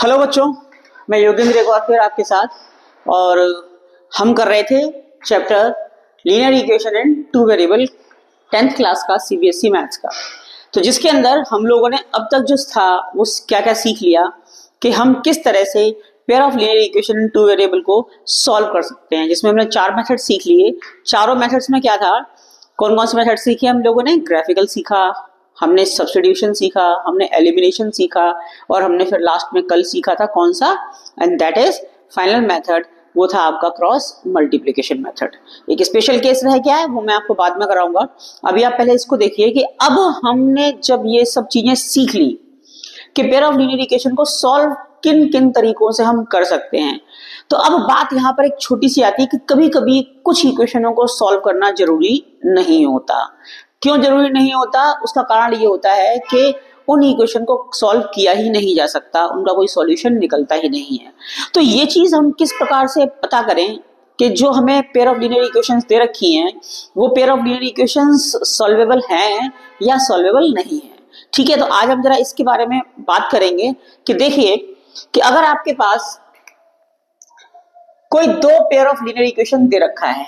Hello बच्चों, मैं योगेंद्र एक बार फिर आपके साथ। और हम कर रहे थे chapter linear equation in two variable 10th class का सीबीएसई मैथ्स का। तो जिसके अंदर हम लोगों ने अब तक जो था वो क्या क्या सीख लिया कि हम किस तरह से pair of linear equation in two variable को सॉल्व कर सकते हैं, जिसमें हमने 4 मेथड सीख लिए। चारों मेथड्स में क्या था, कौन कौन से मेथड सीखे हम लोगों ने? ग्राफिकल सीखा, हमने सब्स्टिट्यूशन सीखा, हमने एलिमिनेशन सीखा, और हमने फिर लास्ट में कल सीखा था कौन सा, and that is final method, वो था आपका क्रॉस मल्टीप्लिकेशन मेथड। एक स्पेशल केस रह गया है, वो मैं आपको बाद में कराऊंगा। अभी आप पहले इसको देखिए कि अब हमने जब ये सब चीजें सीख ली कि पेयर ऑफ लीनियर इक्वेशन को सॉल्व किन किन तरीकों से हम कर सकते हैं, तो अब बात यहाँ पर एक छोटी सी आती है कि कभी कभी कुछ इक्वेशनों को सॉल्व करना जरूरी नहीं होता। क्यों जरूरी नहीं होता? उसका कारण ये होता है कि उन इक्वेशन को सॉल्व किया ही नहीं जा सकता, उनका कोई सॉल्यूशन निकलता ही नहीं है। तो ये चीज हम किस प्रकार से पता करें कि जो हमें पेयर ऑफ लीनियर इक्वेशंस दे रखी हैं वो pair of linear equations solvable हैं या सॉल्वेबल नहीं है। ठीक है, तो आज हम जरा इसके बारे में बात करेंगे कि देखिए कि अगर आपके पास कोई दो पेयर ऑफ लीनियर इक्वेशन दे रखा है,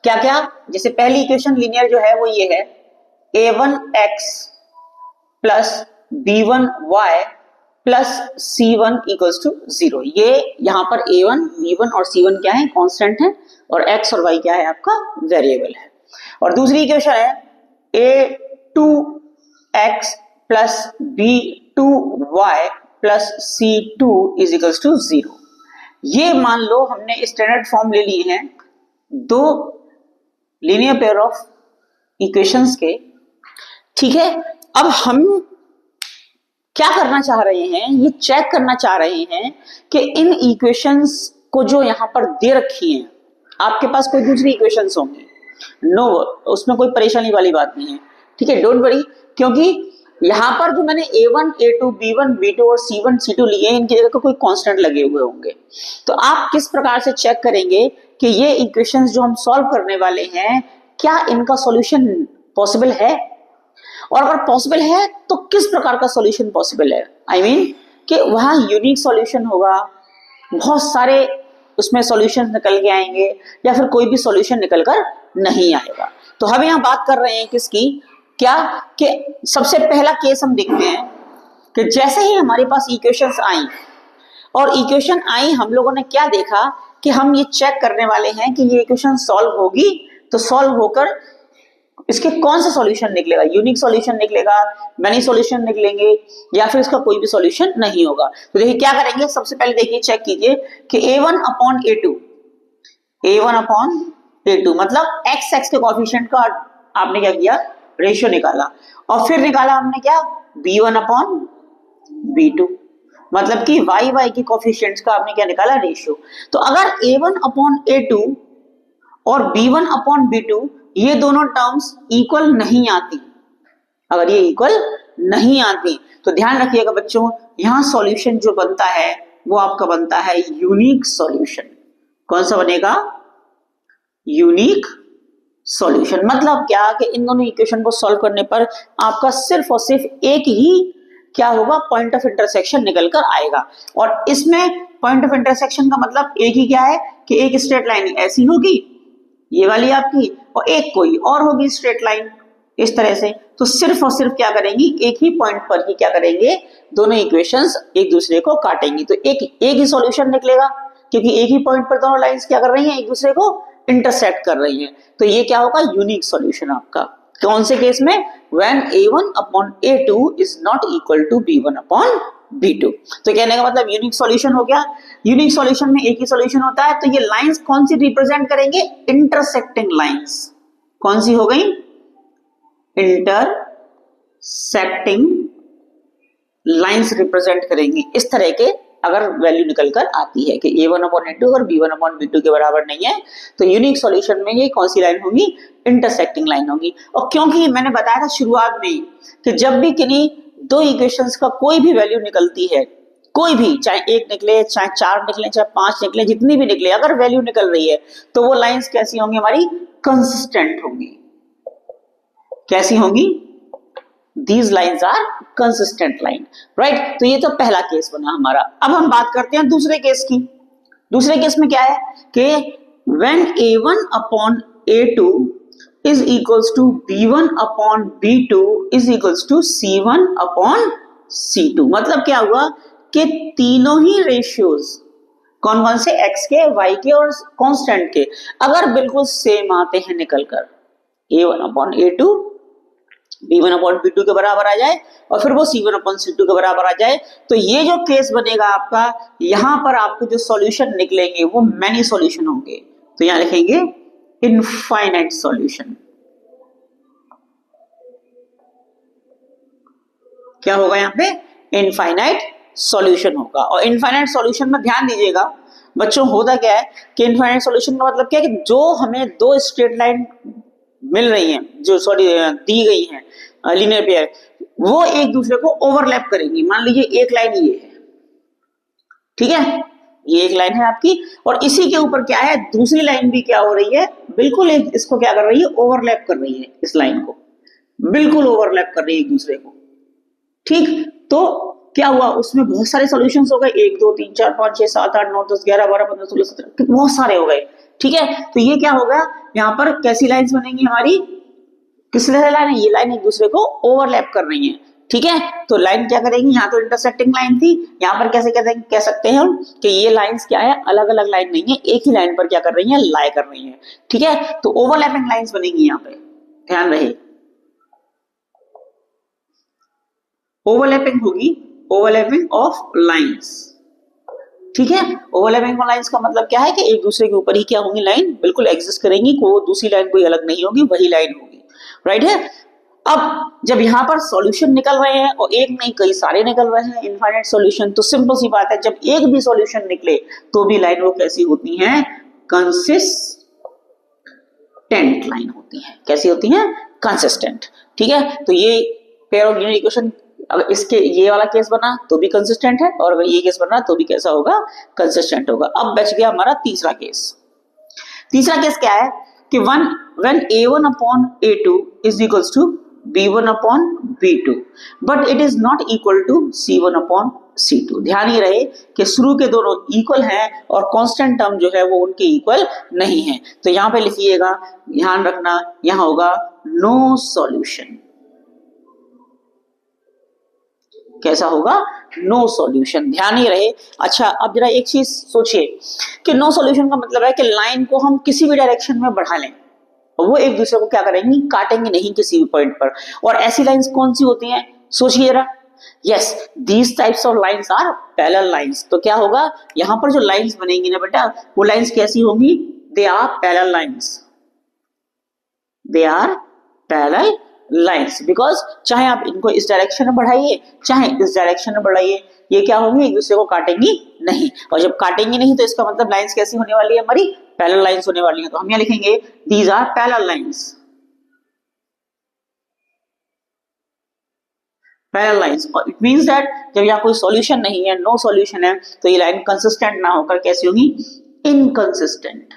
क्या क्या? जैसे पहली इक्वेशन लीनियर जो है वो ये है a1x plus b1y plus c1 equals to 0। ये यहां पर a1, b1 और c1 क्या है? कांस्टेंट है, और x और y क्या है? आपका वेरिएबल है। और दूसरी इक्वेशन है a2x plus b2y plus c2 is equals to 0। ये मान लो हमने स्टैंडर्ड फॉर्म ले लिए हैं दो लीनियर पेयर ऑफ इक्वेशंस के। ठीक है, अब हम क्या करना चाह रहे हैं, ये चेक करना चाह रहे हैं कि इन इक्वेशंस को जो यहां पर दे रखी हैं, आपके पास कोई दूसरी इक्वेशंस होंगी, नो, उसमें कोई परेशानी वाली बात नहीं है। ठीक है, डोंट वरी, क्योंकि यहां पर जो मैंने a1, a2, b1, b2 और c1, c2 लिए, इनकी जगह को कोई कांस्टेंट लगे हुए होंगे। तो आप किस प्रकार से चेक करेंगे कि ये इक्वेशंस जो हम सॉल्व करने वाले हैं क्या इनका सॉल्यूशन पॉसिबल है, और अगर पॉसिबल है तो किस प्रकार का सॉल्यूशन पॉसिबल है। आई मीन कि वहां यूनिक सॉल्यूशन होगा, बहुत सारे उसमें सॉल्यूशन निकल के आएंगे, या फिर कोई भी सॉल्यूशन निकल कर नहीं आएगा। तो हम यहाँ बात कर रहे हैं किसकी, क्या कि सबसे पहला केस हम देखते हैं कि जैसे ही हमारे पास इक्वेशंस आई, और इक्वेशन आई, हम लोगों ने क्या देखा कि हम ये चेक करने वाले हैं कि ये इक्वेशन सॉल्व होगी, तो सॉल्व होकर इसके कौन सा सॉल्यूशन निकलेगा, यूनिक सॉल्यूशन निकलेगा, मैनी सॉल्यूशन निकलेंगे, या फिर इसका कोई भी सॉल्यूशन नहीं होगा। तो देखिए क्या करेंगे, सबसे पहले देखिए चेक कीजिए कि a1 upon a2, a1 upon a2 मतलब x के कोएफिशिएंट का आपने क्या किया, रेशियो निकाला, और फिर निकाला हमने क्या, b1 अपॉन b2, मतलब कि y के कोएफिशिएंट्स का आपने क्या निकाला, रेशियो। तो अगर a1 अपॉन a2 और b1 अपॉन b2 ये दोनों टर्म्स इक्वल नहीं आती, अगर ये इक्वल नहीं आती तो ध्यान रखिएगा बच्चों, यहां सॉल्यूशन जो बनता है वो आपका बनता है यूनिक सॉल्यूशन। कौन सा बनेगा? Unique solution. मतलब क्या कि इन दोनों इक्वेशन को सॉल्व करने पर आपका सिर्फ और सिर्फ एक ही क्या होगा, पॉइंट ऑफ इंटरसेक्शन निकल कर आएगा। और इसमें पॉइंट ऑफ इंटरसेक्शन का मतलब एक ही क्या है कि एक स्ट्रेट लाइन ऐसी होगी, ये वाली आपकी, और एक कोई और होगी स्ट्रेट लाइन इस तरह से। तो सिर्फ और सिर्फ क्या करेंगी, एक ही पॉइंट पर ही क्या करेंगे, दोनों इक्वेशंस एक दूसरे को काटेंगी, तो एक ही सॉल्यूशन निकलेगा, क्योंकि एक ही पॉइंट पर दोनों लाइंस क्या कर रही हैं, एक दूसरे को इंटरसेक्ट कर रही हैं। तो ये क्या होगा, यूनिक सॉल्यूशन आपका। कौन से केस में? When a1 upon a2 is not equal to b1 upon b2। तो कहने का मतलब यूनिक सॉल्यूशन हो गया। यूनिक सॉल्यूशन में एक ही सॉल्यूशन होता है, तो ये लाइंस कौन सी रिप्रेजेंट करेंगे, इंटरसेक्टिंग लाइंस। कौन सी हो गई? इंटरसेक्टिंग लाइंस रिप्रेजेंट करेंगी इस तरह के, अगर वैल्यू निकल कर आती है कि a1 अपॉन a2 और b1 अपॉन b2 के बराबर नहीं है, तो यूनिक सॉल्यूशन में ये कौन सी लाइन होगी, इंटरसेक्टिंग लाइन होगी। और क्योंकि मैंने बताया था शुरुआत में कि जब भी किन्हीं दो इक्वेशंस का कोई भी वैल्यू निकलती है, कोई भी, चाहे एक निकले, चाहे 4 निकले, चाहे 5 निकले, जितनी भी निकले, अगर वैल्यू निकल रही है तो वो लाइंस कैसी होंगी, हमारी कंसिस्टेंट होंगी। कैसी होंगी? these lines are consistent line, right? तो ये तो पहला केस बना हमारा। अब हम बात करते हैं दूसरे केस की। दूसरे केस में क्या है कि when a1 upon a2 is equals to b1 upon b2 is equals to c1 upon c2, मतलब क्या हुआ कि तीनों ही रेशियोज कौन कौन से x के, y के और कांस्टेंट के अगर बिल्कुल सेम आते हैं निकलकर, a1 upon a2 b1 upon b2 के बराबर आ जाए और फिर वो c1 अपॉन c2 के बराबर आ जाए, तो ये जो केस बनेगा आपका, यहां पर आपको जो सॉल्यूशन निकलेंगे वो मैनी सॉल्यूशन होंगे। तो यहां लिखेंगे इनफाइनाइट सॉल्यूशन। क्या होगा यहाँ पे? इनफाइनाइट सॉल्यूशन होगा। और इनफाइनाइट सॉल्यूशन में ध्यान दीजिएगा बच्चों, होता क्या है कि इनफाइनाइट सॉल्यूशन का मतलब क्या है कि जो हमें दो स्ट्रेट लाइन मिल रही हैं, जो दी गई हैं लीनियर पेयर, वो एक दूसरे को ओवरलैप करेंगी। मान लीजिए एक लाइन ये है, ठीक है, ये एक लाइन है आपकी, और इसी के ऊपर क्या है, दूसरी लाइन भी क्या हो रही है, बिल्कुल इसको क्या कर रही है, ओवरलैप कर रही है, इस लाइन को बिल्कुल ओवरलैप कर रही है एक दूसरे को, ठीक। तो क्या हुआ, उसमें बहुत सारे सॉल्यूशंस हो गए, 1 2 3 4 5 6 7 8 9 10 11 12 15 16 17, बहुत सारे हो गए, ठीक है। तो ये क्या होगा, यहाँ पर कैसी लाइंस बनेंगी हमारी, किस तरह लाइन है, ये लाइन एक दूसरे को ओवरलैप कर रही है, ठीक है। तो लाइन क्या करेंगी, यहाँ तो इंटरसेक्टिंग लाइन थी, यहाँ पर कैसे कह सकते हैं हम कि ये लाइंस क्या है, अलग अलग लाइन नहीं है, एक ही लाइन पर क्या कर रही है, लाई कर रही है, ठीक है। तो ओवरलैपिंग लाइंस बनेंगी यहाँ पे, ध्यान रहे, ओवरलैपिंग होगी, ओवरलैपिंग ऑफ लाइंस, ठीक है। ओवरलैपिंग ऑफ लाइंस का मतलब क्या है कि एक दूसरे के ऊपर ही क्या होंगी, लाइन बिल्कुल एग्जिस्ट करेंगी, को दूसरी लाइन कोई अलग नहीं होगी, वही लाइन होगी, राइट है। अब जब यहाँ पर सॉल्यूशन निकल रहे हैं और एक नहीं कई सारे निकल रहे हैं इनफाइनाइट सॉल्यूशन, तो सिंपल सी बात है, जब एक भी सॉल्यूशन निकले तो भी लाइन वो कैसी होती है, कंसिस्टेंट लाइन होती है। कैसी होती है, कंसिस्टेंट, ठीक है। तो ये पेयर ऑफ लीनियर इक्वेशन, अगर इसके ये वाला केस बना तो भी कंसिस्टेंट है, और अगर ये केस बना तो भी कैसा होगा, कंसिस्टेंट होगा। अब बच गया हमारा तीसरा केस। तीसरा केस क्या है कि when a1 upon a2 is equals to b1 upon b2 but it is not equal to c1 upon c2। ध्यान ही रहे कि शुरू के दोनों इक्वल हैं और कांस्टेंट टर्म जो है वो उनके इक्वल नहीं है। तो यहां पे लिखिएगा, ध्यान रखना, यहां होगा नो सॉल्यूशन। कैसा होगा, नो सॉल्यूशन, ध्यान ही रहे। अच्छा, अब जरा एक चीज सोचिए कि नो सॉल्यूशन का मतलब है कि लाइन को हम किसी भी डायरेक्शन में बढ़ा लें, वो एक दूसरे को क्या करेंगी, काटेंगे नहीं किसी भी पॉइंट पर। और ऐसी लाइंस कौन सी होती हैं, सोचिए जरा। Yes, these types of lines are parallel lines. तो क्या होगा, यहां पर जो लाइंस बनेंगी ना बेटा, वो लाइंस कैसी होंगी, they are parallel lines, they are parallel lines, because चाहे आप इनको इस डायरेक्शन में बढ़ाइए चाहे इस डायरेक्शन में बढ़ाइए, ये क्या होंगी, एक दूसरे को काटेंगी नहीं। और जब काटेंगी नहीं तो इसका मतलब लाइंस कैसी होने वाली है, हमारी पैरेलल लाइंस होने वाली है। तो हम यहाँ लिखेंगे these are parallel lines, parallel lines. और इट मींस दैट जब यहाँ कोई सॉल्यूशन नहीं है, नो सॉल्यूशन है, तो ये लाइन कंसिस्टेंट ना होकर कैसी होगी, इनकंसिस्टेंट।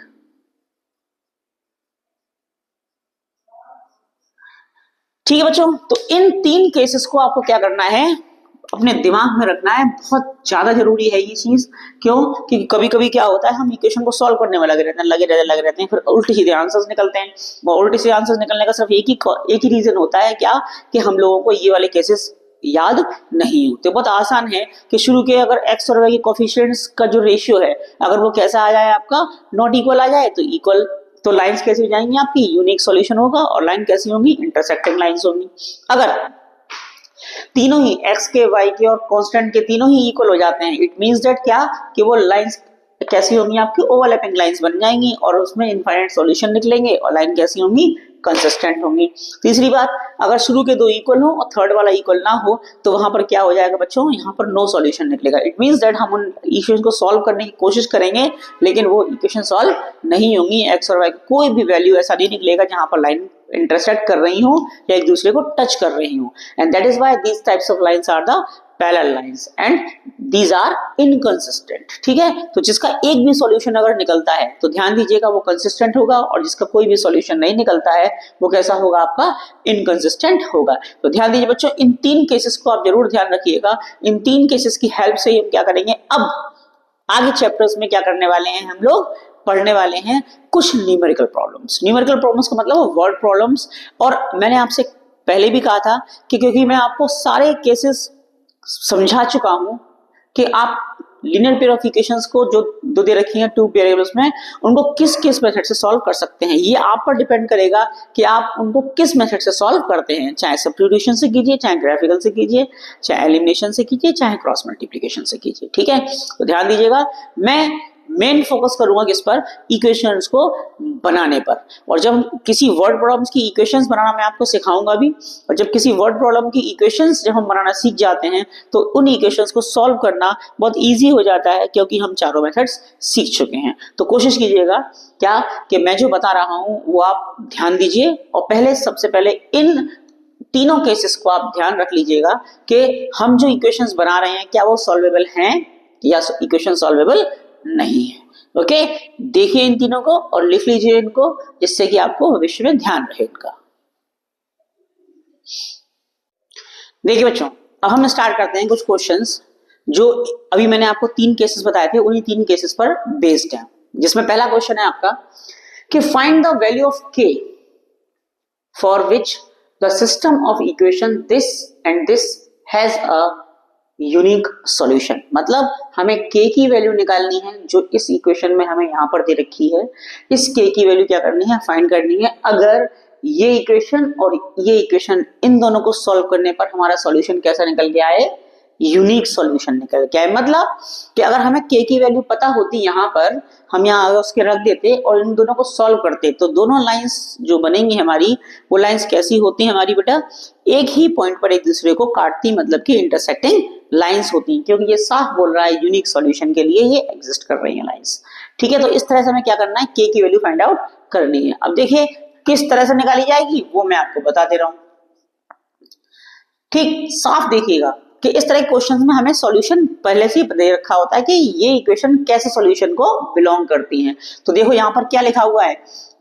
ठीक है बच्चों, तो इन तीन केसेस को आपको क्या करना है, अपने दिमाग में रखना है, बहुत ज्यादा जरूरी है ये चीज। क्यों, क्योंकि कभी कभी क्या होता है, हम इक्वेशन को सॉल्व करने में लगे रहते हैं, फिर उल्टे सीधे आंसर्स निकलते हैं। वो उल्टे सीधे आंसर्स निकलने का सिर्फ एक ही रीजन होता है, क्या, कि हम लोगों को ये वाले केसेस याद नहीं होते। बहुत आसान है कि शुरू के अगर x और y के कोफिशिएंट्स का जो रेशियो है, अगर वो कैसा आ जाए, आपका नॉट इक्वल आ जाए, तो इक्वल, तो लाइंस कैसी हो जाएंगी आपकी, यूनिक सॉल्यूशन होगा, और लाइन कैसी होंगी, इंटरसेक्टिंग लाइंस होंगी। अगर तीनों ही x के, y के और कांस्टेंट के तीनों ही इक्वल हो जाते हैं, इट मींस दैट क्या, कि वो लाइंस कैसी होंगी आपकी, ओवरलैपिंग लाइंस बन जाएंगी और उसमें इनफाइनाइट सॉल्यूशन निकलेंगे और लाइन कैसी होंगी, कंसिस्टेंट होंगी। तीसरी बात, अगर शुरू के दो इक्वल हो और थर्ड वाला इक्वल ना हो, तो वहां पर क्या हो जाएगा बच्चों, यहाँ पर नो सॉल्यूशन निकलेगा। इट मींस दैट हम उन इक्वेशन को सॉल्व करने की कोशिश करेंगे, लेकिन वो इक्वेशन सॉल्व नहीं होंगी। एक्स और वाई का कोई भी वैल्यू ऐसा नहीं निकलेगा जहां पर लाइन इंटरसेक्ट कर रही हो या एक दूसरे को टच कर रही हो, and that is why these types of lines are the parallel lines and these are inconsistent. ठीक है, तो जिसका एक भी सॉल्यूशन अगर निकलता है तो ध्यान दीजिएगा वो कंसिस्टेंट होगा, और जिसका कोई भी सॉल्यूशन नहीं निकलता है वो कैसा होगा, आपका इनकंसिस्टेंट होगा। तो ध्यान दीजिए बच्चों, इन तीन केसेस को आप जरूर ध्यान रखिएगा। इन तीन केसेस की हेल्प से हम क्या करेंगे, अब आगे चैप्टर्स में क्या करने वाले हैं, हम लोग पढ़ने वाले हैं कुछ न्यूमेरिकल प्रॉब्लम्स। न्यूमेरिकल प्रॉब्लम्स का मतलब वर्ड प्रॉब्लम्स। और मैंने आपसे पहले भी कहा था कि क्योंकि मैं आपको सारे केसेस समझा चुका हूं कि आप लीनियर पेयर ऑफ इक्वेशंस को जो दो दे रखी हैं टू वेरिएबल्स में, उनको किस किस मेथड से सॉल्व कर सकते हैं, ये आप पर डिपेंड करेगा कि आप उनको किस मेथड से सॉल्व करते हैं। चाहे सब्स्टिट्यूशन से कीजिए, चाहे ग्राफिकल से कीजिए, चाहे एलिमिनेशन से कीजिए, चाहे क्रॉस मल्टीप्लिकेशन से कीजिए। ठीक है, तो ध्यान दीजिएगा, मैं मेन फोकस करूंगा किस पर, इक्वेशंस को बनाने पर। और जब किसी वर्ड प्रॉब्लम्स की इक्वेशंस बनाना मैं आपको सिखाऊंगा भी, और जब किसी वर्ड प्रॉब्लम की इक्वेशंस जब हम बनाना सीख जाते हैं तो उन इक्वेशंस को सॉल्व करना बहुत इजी हो जाता है, क्योंकि हम चारों मेथड्स सीख चुके हैं। तो कोशिश कीजिएगा क्या कि मैं जो बता रहा हूं वो आप ध्यान दीजिए, और पहले सबसे पहले इन तीनों केसेस को आप ध्यान रख लीजिएगा कि हम जो इक्वेशंस बना रहे हैं क्या वो सॉल्वेबल हैं या इक्वेशन सॉल्वेबल नहीं है। ओके, देखिए इन तीनों को और लिख लीजिए इनको, जिससे कि आपको भविष्य में ध्यान रहे इनका। देखिए बच्चों, अब हम स्टार्ट करते हैं कुछ क्वेश्चंस जो अभी मैंने आपको तीन केसेस बताए थे, उन्हीं तीन केसेस पर बेस्ड है। जिसमें पहला क्वेश्चन है आपका कि find the value of k for which the system of equation this and this has a unique solution. मतलब हमें k की वैल्यू निकालनी है जो इस इक्वेशन में हमें यहां पर दे रखी है। इस k की वैल्यू क्या करनी है, फाइंड करनी है। अगर ये इक्वेशन और ये इक्वेशन, इन दोनों को सॉल्व करने पर हमारा सॉल्यूशन कैसा निकल के आए, यूनिक सॉल्यूशन निकल के आए। मतलब कि अगर हमें k की वैल्यू पता होती यहां पर, हम यहाँ उसके रख देते और इन दोनों को सॉल्व करते, तो दोनों लाइंस जो बनेंगी हमारी, वो लाइंस कैसी होती हैं हमारी बेटा, एक ही पॉइंट पर एक दूसरे को काटती, मतलब कि इंटरसेक्टिंग लाइंस होती हैं, क्योंकि ये साफ बोल रहा है यूनिक सॉल्यूशन के लिए ये एग्जिस्ट कर रही हैं लाइंस। ठीक है, तो इस तरह से हमें क्या करना है, k की वैल्यू फाइंड आउट करनी है। अब देखिए किस तरह से निकाली जाएगी वो मैं आपको बता दे रहा हूं। ठीक, साफ देखिएगा कि इस तरह के क्वेश्चंस में हमें सॉल्यूशन पहले से ही दे रखा होता है कि ये इक्वेशन कैसे सॉल्यूशन को बिलोंग करती हैं। तो देखो यहाँ पर क्या लिखा हुआ है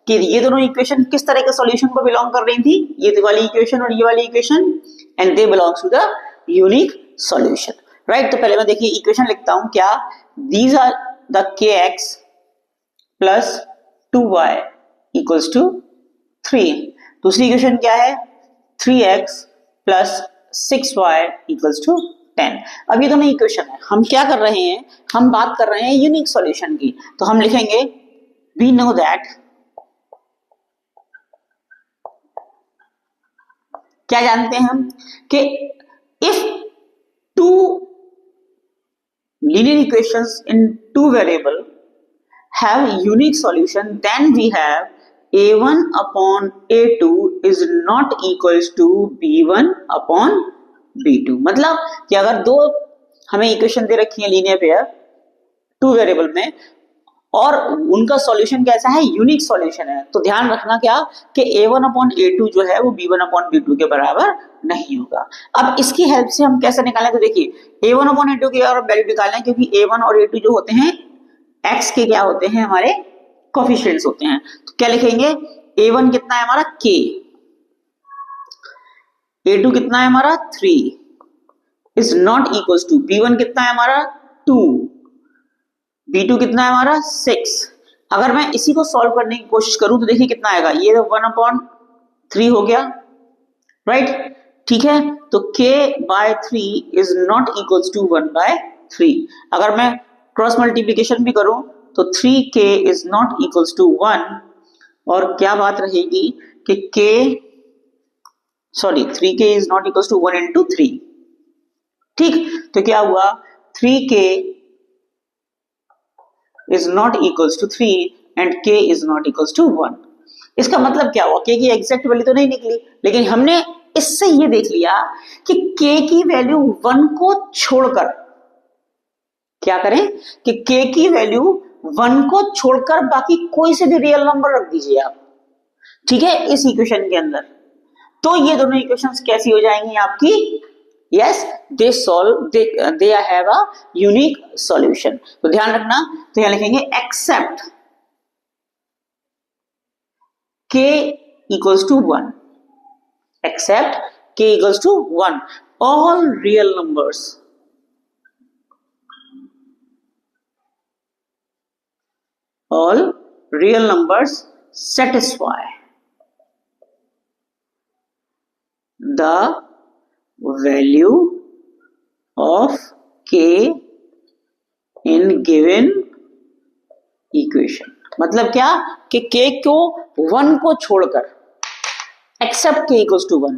कि ये दोनों इक्वेशन किस तरह के सॉल्यूशन को बिलोंग कर रही थी, ये वाली इक्वेशन और ये वाली equation, and they belongs to the unique solution. Right, तो पहले मैं देखिए इक्वेशन लिखता हूं क्या, these are the kx plus 2y equals to 3। दूसरी इक्वेशन क्या है, 3x plus 6y equals to 10। अब ये दोनों इक्वेशन है, हम क्या कर रहे हैं, हम बात कर रहे हैं यूनिक सॉल्यूशन की। तो हम लिखेंगे वी नो दैट, क्या जानते हैं हम कि if two linear equations in two variable have unique solution, then we have a1 upon a2 is not equals to b1 upon b2। मतलब कि अगर दो हमें इक्वेशन दे रखी है लीनियर पेयर टू वेरिएबल में, और उनका सॉल्यूशन कैसा है, यूनिक सॉल्यूशन है, तो ध्यान रखना क्या कि a1 अपॉन a2 जो है वो b1 अपॉन b2 के बराबर नहीं होगा। अब इसकी हेल्प से हम कैसे निकालें, तो देखिए a1 अपॉन a2 की और वैल्यू निकालना, क्योंकि a1 और a2 जो होते हैं x के क्या होते हैं, हमारे कोफिशिएंट्स होते हैं। तो क्या लिखेंगे, a1 कितना है हमारा k, a2 कितना है हमारा 3 is not equals to b1 कितना है हमारा 2, b2 कितना है हमारा 6। अगर मैं इसी को सॉल्व करने की कोशिश करूं तो देखिए कितना आएगा, ये 1/3 हो गया, राइट। ठीक है, तो k/3 is not equals to 1/3। अगर मैं क्रॉस मल्टीप्लिकेशन भी करूं तो 3k is not equals to 1, और क्या बात रहेगी कि 3k is not equals to 1 into 3। ठीक, तो क्या हुआ, 3k is not equals to 3 and k is not equals to 1। इसका मतलब क्या हुआ, k की एग्जैक्ट वैल्यू तो नहीं निकली, लेकिन हमने इससे ये देख लिया कि k की वैल्यू 1 को छोड़कर, क्या करें कि k की वैल्यू 1 को छोड़कर बाकी कोई से भी रियल नंबर रख दीजिए आप, ठीक है, इस इक्वेशन के अंदर। तो ये दोनों इक्वेशंस कैसी हो जाएंगी आपकी, yes they solve, they have a unique solution. तो ध्यान रखना, तो यहां लिखेंगे accept k equals to 1, except k equals to 1, all real numbers satisfy the value of k in given equation। मतलब क्या कि k को 1 को छोड़कर, एक्सेप्ट k इक्वल्स टू 1,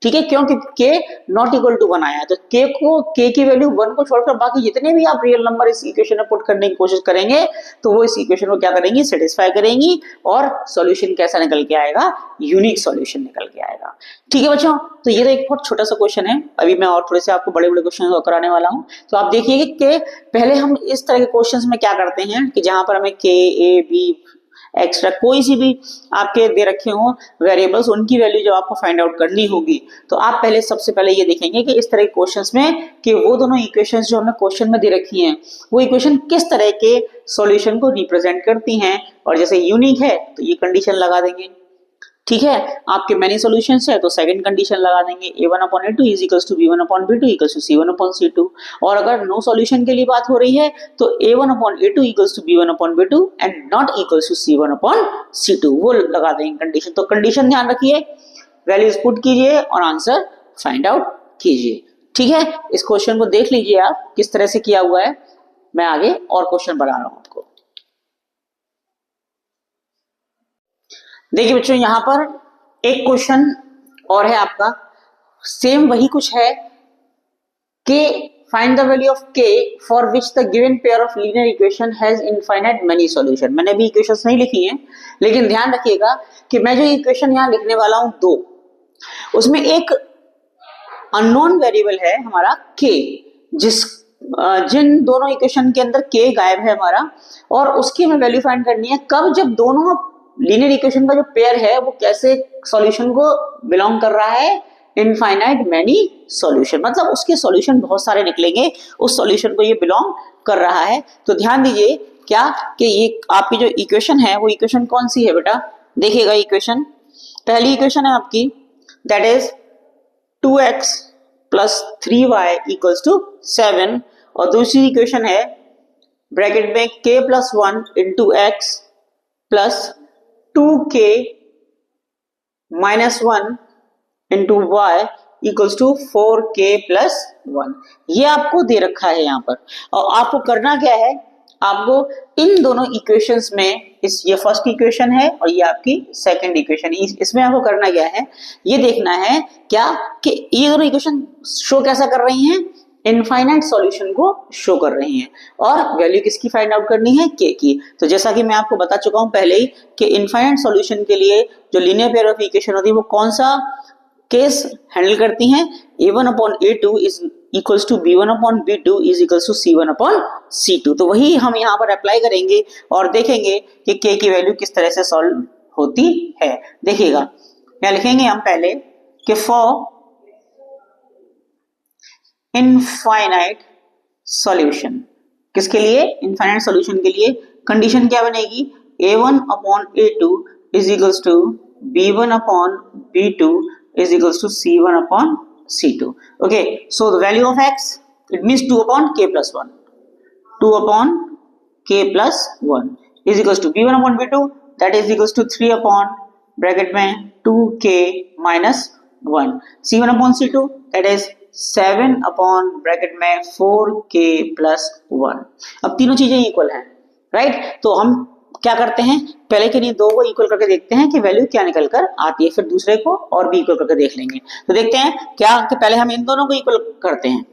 ठीक है, क्योंकि k नॉट इक्वल टू 1 आया है, तो k की वैल्यू 1 को छोड़कर बाकी जितने भी आप रियल नंबर इस इक्वेशन में पुट करने की कोशिश करेंगे तो वो इस इक्वेशन को क्या करेंगी, सेटिस्फाई करेंगी, और सॉल्यूशन कैसा निकल के आएगा, यूनिक सॉल्यूशन निकल के आएगा। ठीक है बच्चों, तो ये तो एक बहुत छोटा सा क्वेश्चन है, अभी मैं और थोड़े से आपको बड़े बड़े क्वेश्चन कराने वाला हूँ। तो आप देखिए कि पहले हम इस तरह के क्वेश्चन में क्या करते हैं कि जहां पर हमें k a b एक्स्ट्रा कोई सी भी आपके दे रखे हो वेरिएबल्स, उनकी वैल्यू जब आपको फाइंड आउट करनी होगी तो आप पहले सबसे पहले ये देखेंगे कि इस तरह के क्वेश्चंस में कि वो दोनों इक्वेशंस जो हमें क्वेश्चन में दे रखी हैं वो इक्वेशन किस तरह के सॉल्यूशन को रिप्रेजेंट करती हैं, और जैसे यूनिक है तो ये कंडीशन लगा देंगे, ठीक है। आपके मेनी सॉल्यूशंस है तो सेकंड कंडीशन लगा देंगे, a1/a2 is equals to b1/b2 equals to c1/c2, और अगर नो सॉल्यूशन के लिए बात हो रही है तो a1/a2 equals to b1/b2 and not equals to c1/c2, वो लगा देंगे कंडीशन। तो कंडीशन ध्यान रखिए, वैल्यूज पुट कीजिए और आंसर फाइंड आउट कीजिए, ठीक है। इस क्वेश्चन को देख लीजिए आप किस तरह से किया हुआ है, मैं आगे और क्वेश्चन बना रहा हूं आपको। देखिए बच्चों, यहां पर एक क्वेश्चन और है आपका, सेम वही कुछ है कि find the value of k for which the given pair of linear equation has infinite many solution. मैंने भी इक्वेशंस नहीं लिखी हैं, लेकिन ध्यान रखिएगा कि मैं जो इक्वेशन यहां लिखने वाला हूं दो, उसमें एक अननोन वेरिएबल है हमारा k, जिन दोनों इक्वेशन के अंदर k गायब है हमारा, और उसकी हमें वैल्यू फाइंड करनी है कब, जब दोनों लीनियर इक्वेशन का जो पेयर है वो कैसे सॉल्यूशन को बिलोंग कर रहा है, इनफाइनाइट मेनी सॉल्यूशन, मतलब उसके सॉल्यूशन बहुत सारे निकलेंगे, उस सॉल्यूशन को ये बिलोंग कर रहा है। तो ध्यान दीजिए क्या कि ये आपकी जो इक्वेशन है वो इक्वेशन कौन सी है बेटा, देखिएगा इक्वेशन, पहली इक्वेशन है आपकी that is 2x plus 3y equals to 7, और दूसरी इक्वेशन है ब्रैकेट में k plus 1 into x plus 2k minus 1 into y equals to 4k plus 1। ये आपको दे रखा है यहाँ पर, और आपको करना क्या है, आपको इन दोनों इक्वेशंस में, ये फर्स्ट इक्वेशन है और ये आपकी सेकंड इक्वेशन है, इसमें आपको करना क्या है, ये देखना है क्या कि ये दोनों इक्वेशन शो कैसा कर रही हैं, इनफाइनाइट सॉल्यूशन को शो कर रही हैं, और वैल्यू किसकी फाइंड आउट करनी है, k की। तो जैसा कि मैं आपको बता चुका हूं पहले ही कि इनफाइनाइट सॉल्यूशन के लिए जो लीनियर पेयर ऑफ इक्वेशन होती है वो कौन सा केस हैंडल करती हैं, a1/a2 is equals to b1/b2 is equals to c1/c2। तो वही हम यहाँ पर अप्लाई करेंगे और देखेंगे कि k की वैल्यू किस तरह से सॉल्व होती है। देखिएगा यहाँ लिखेंगे हम पहले कि फॉर इनफाइनाइट सॉल्यूशन, किसके लिए, इनफाइनाइट सॉल्यूशन के लिए कंडीशन क्या बनेगी, a1/a2 is equals to b1/b2 is equals to c1/c2. Okay, so the value of x, it means 2/k plus 1, 2/k plus 1 is equals to b1/b2, that is equals to 3 upon bracket में 2k minus 1, c1/c2 that is 7 upon bracket में 4k plus 1। अब तीनों चीजें equal हैं, right. तो हम क्या करते हैं, पहले के लिए दो को इक्वल करके देखते हैं कि वैल्यू क्या निकल कर आती है, फिर दूसरे को और भी इक्वल करके देख लेंगे। तो देखते हैं क्या कि पहले हम इन दोनों को इक्वल करते हैं,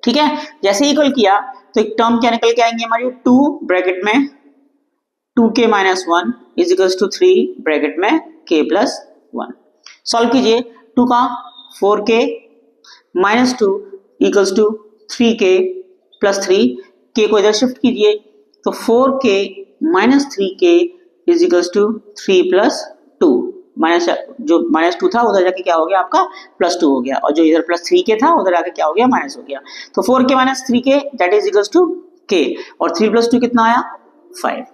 ठीक है। जैसे इक्वल किया तो एक टर्म क्या निकल के आएंगे हमारी, 2 ब्रैकेट में 2k minus 1 is equals to 3 bracket में k प्लस 1। सॉल्व कीजिए, 2 का 4k minus 2 equals to 3k प्लस 3, k को इधर शिफ्ट कीजिए तो 4k minus 3k is equals to 3 plus 2 minus जो -2 था उधर जाके क्या हो गया आपका +2 हो गया, और जो इधर +3 के था उधर आके क्या हो गया माइनस हो गया। तो 4k - 3k that is equals to k, और 3 + 2 कितना आया 5।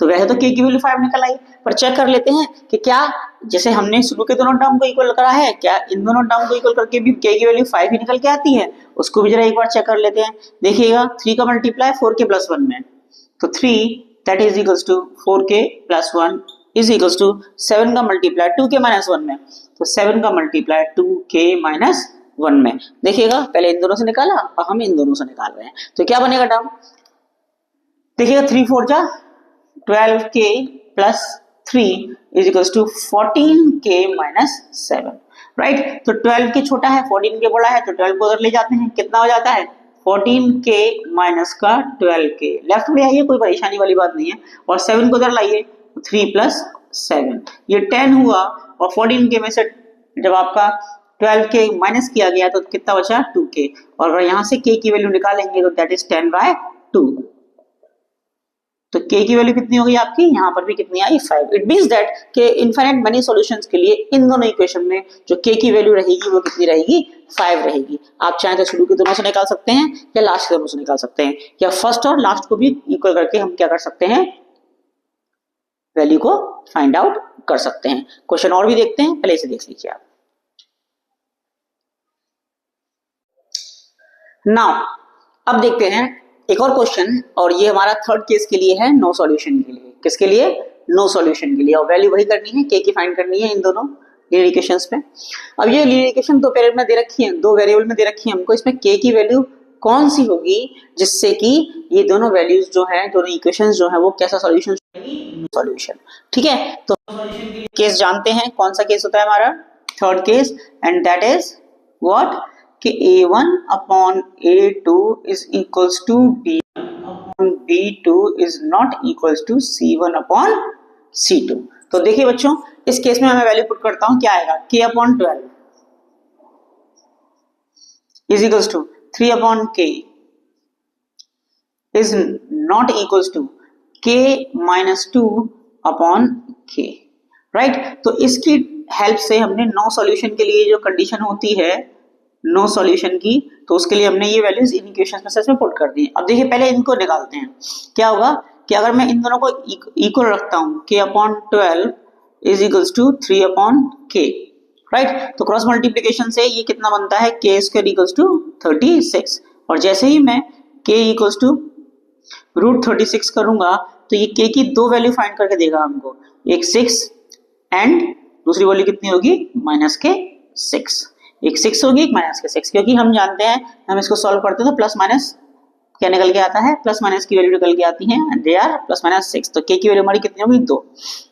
तो वैसे तो k की वैल्यू 5 निकल आई, पर चेक कर लेते हैं कि क्या जैसे हमने शुरू के दोनों टर्म को इक्वल करा है, क्या इन दोनों टर्म को इक्वल करके भी k की वैल्यू 5 ही निकल के आती है, उसको भी जरा एक बार चेक कर लेते हैं। देखिएगा 3 का मल्टीप्लाई 4k + 1 में, तो 3 that is equals to 4k + 1 is equals to 7 का मल्टीप्लाई 2k - 1 में, तो 7 का मल्टीप्लाई 2k - 1 में। देखिएगा पहले इन दोनों से निकाला और हम इन दोनों से निकाल रहे हैं, तो क्या बनेगा टर्म, देखिएगा 3 4 जा 12k + 3 is equals to 14k - 7, right. तो 12 के छोटा है 14 के बड़ा है, तो 12 को उधर ले जाते हैं, कितना हो जाता है 14k माइनस का 12k, लेफ्ट में आइए कोई परेशानी वाली बात नहीं है, और 7 को उधर लाइए 3 + 7 ये 10 हुआ, और 14k में से जब आपका 12k माइनस किया गया तो कितना बचा 2k, और अगर यहाँ से k की वैल्यू निकालेंगे तो दैट इज 10/2, तो k की वैल्यू कितनी होगी आपकी, यहाँ पर भी कितनी आई 5। इट मींस दैट कि इनफाइनाइट मेनी सॉल्यूशंस के लिए इन दोनों इक्वेशन में जो k की वैल्यू रहेगी वो कितनी रहेगी 5 रहेगी। आप चाहें तो शुरू के दोनों से निकाल सकते हैं या लास्ट के दोनों से निकाल सकते हैं, या फर्स्ट और लास्ट को भी इक्वल करके हम क्या कर सकते हैं वैल्यू को फाइंड आउट कर सकते हैं। क्वेश्चन और भी देखते हैं, पहले इसे देख लीजिए आप। नाउ अब देखते हैं एक और क्वेश्चन, और ये हमारा थर्ड केस के लिए है, नो सॉल्यूशन के लिए। किसके लिए, नो सॉल्यूशन के लिए, और वैल्यू वही करनी है k की फाइंड करनी है इन दोनों लीनियर इक्वेशंस पे। अब ये लीनियर इक्वेशन दो पेरेंट में दे रखी है, दो वेरिएबल में दे रखी है हमको, इसमें k की वैल्यू कौन सी होगी जिससे कि ये दोनों वैल्यूज जो है, दोनों इक्वेशंस जो है वो कैसा सॉल्यूशन सॉल्यूशन, ठीक है। तो सॉल्यूशन के लिए केस जानते हैं, कौन सा केस होता है हमारा third case, and that is what कि a1 upon a2 is equals to b1 upon b2 is not equals to c1 upon c2। तो देखिए बच्चों इस केस में मैं वैल्यू पुट करता हूं, क्या आएगा k upon 12 is equals to 3 upon k is not equals to k minus 2 upon k, right. तो इसकी हेल्प से हमने नो सॉल्यूशन के लिए जो कंडीशन होती है नो सॉल्यूशन की, तो उसके लिए हमने ये वैल्यूज इन इक्वेशंस में से इसमें पुट कर दी। अब देखिए पहले इनको निकालते हैं, क्या होगा कि अगर मैं इन दोनों को इक्वल रखता हूं k upon 12 is equals to 3 upon k, right. तो क्रॉस मल्टीप्लिकेशन से ये कितना बनता है k square equals to 36, और जैसे ही मैं k equals to √36 करूंगा तो ये k की दो वैल्यू फाइंड करके देगा हमको, एक 6 एंड दूसरी वैल्यू कितनी होगी -6, एक 6 होगी एक -6, क्योंकि हम जानते हैं हम इसको सॉल्व करते हैं तो प्लस माइनस क्या निकल के आता है, प्लस माइनस की वैल्यू निकल के आती है, एंड दे आर +-6, तो k की वैल्यू हमारी कितनी होगी 2,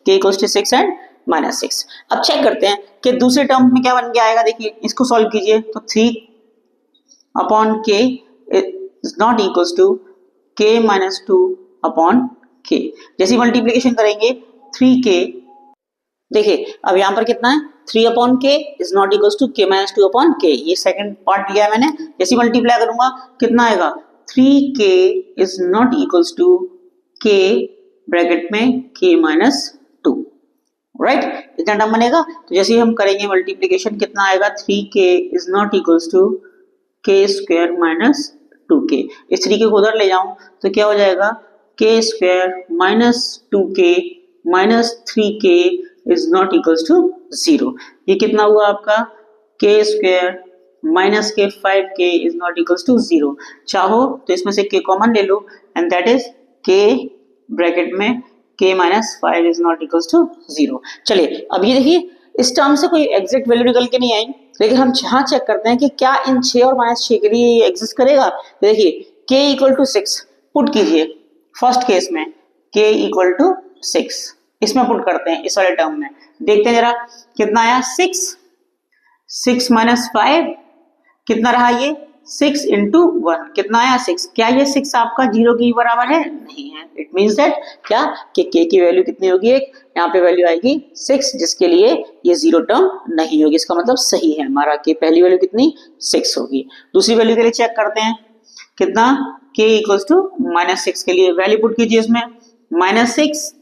k = 6 एंड -6। अब चेक करते हैं कि दूसरे टर्म में क्या बन के आएगा, देखिए इसको सॉल्व कीजिए तो 3 upon k is not equals to k - 2 upon k। जैसे मल्टीप्लिकेशन करेंगे 3k, देखिए अब यहाँ पर कितना है 3 upon k is not equals to k - 2 upon k, ये सेकंड पार्ट लिया है मैंने। जैसे मल्टीप्लाई करूंगा कितना आएगा 3k is not equals to k bracket में k - 2, राइट, इतना टर्म बनेगा। तो जैसे हम करेंगे मल्टीप्लिकेशन कितना आएगा 3k is not equals to k square minus 2k, इस 3k को उधर ले जाऊं तो क्या हो जाएगा k square minus 2k minus 3k is not equals to 0। ये कितना हुआ आपका k square minus k 5k is not equals to 0। चाहो तो इसमें से k कॉमन ले लो and that is k bracket में k minus 5 is not equals to 0। चलिए अब ये देखिए इस टर्म से कोई एग्जैक्ट वैल्यू निकल के नहीं आई, लेकिन हम यहाँ चेक करते हैं कि क्या इन 6 और -6 के लिए ये एग्जिस्ट करेगा। तो देखिए k = 6 पुट कीजिए फर्स्ट केस में, k = 6 इसमें पुट करते हैं इस वाले टर्म में, देखते हैं जरा कितना आया 6 - 5 कितना रहा ये 6 × 1 कितना आया 6। क्या ये 6 आपका 0 के बराबर है, नहीं है। इट मींस दैट क्या कि k की वैल्यू कितनी होगी, एक यहाँ पे वैल्यू आएगी 6 जिसके लिए ये 0 टर्म नहीं होगी, इसका मतलब सही है हमारा कि पहली वैल्यू कितनी 6 होगी। दूसरी वैल्यू के लिए चेक करते हैं कितना k = -6 के लिए वैल्यू पुट कीजिए इसमें -6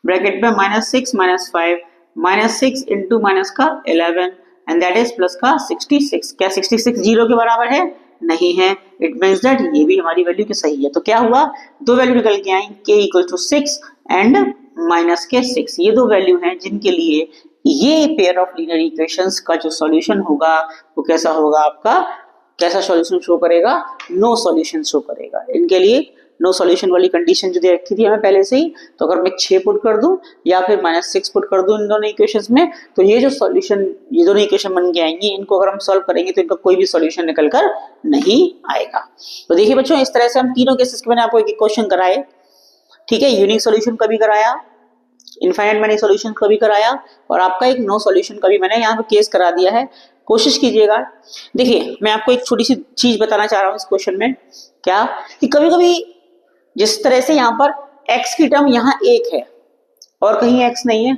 ब्रैकेट में -6 - 5 -6 इंटू माइनस का 11 एंड दैट इज प्लस का 66। क्या 66 जीरो के बराबर है? नहीं है। इट मीन्स दैट ये भी हमारी वैल्यू की सही है। तो क्या हुआ, दो वैल्यू निकल के आई, k equal to 6 and minus के 6। ये दो वैल्यू हैं जिनके लिए ये पेयर ऑफ लीनियर इक्वेशंस का जो सॉल्यूशन होगा वो कैसा होगा आपका, कैसा सॉल्यूशन शो करेगा? नो सॉल्यूशन शो करेगा। इनके लिए नो सॉल्यूशन वाली कंडीशन जो दे रखी थी हमें पहले से ही, तो अगर मैं 6 पुट कर दूं या फिर -6 पुट कर दूं इन दोनों इक्वेशंस में, तो ये जो सॉल्यूशन, ये दोनों इक्वेशन बन के आएंगी, इनको अगर हम सॉल्व करेंगे तो इनका कोई भी सॉल्यूशन निकल कर नहीं आएगा। तो देखिए बच्चों, इस तरह से हम तीनों केसेस के मैंने आपको एक क्वेश्चन कराए, ठीक है। यूनिक सॉल्यूशन कभी कराया, इनफाइनाइट मैनी सॉल्यूशन कभी कराया, और आपका एक नो सॉल्यूशन कभी मैंने यहाँ पे केस करा दिया है। कोशिश कीजिएगा। देखिए मैं आपको एक छोटी सी चीज बताना चाह रहा हूँ इस क्वेश्चन में, क्या कि कभी कभी जिस तरह से यहाँ पर x की टर्म यहाँ एक है और कहीं x नहीं है,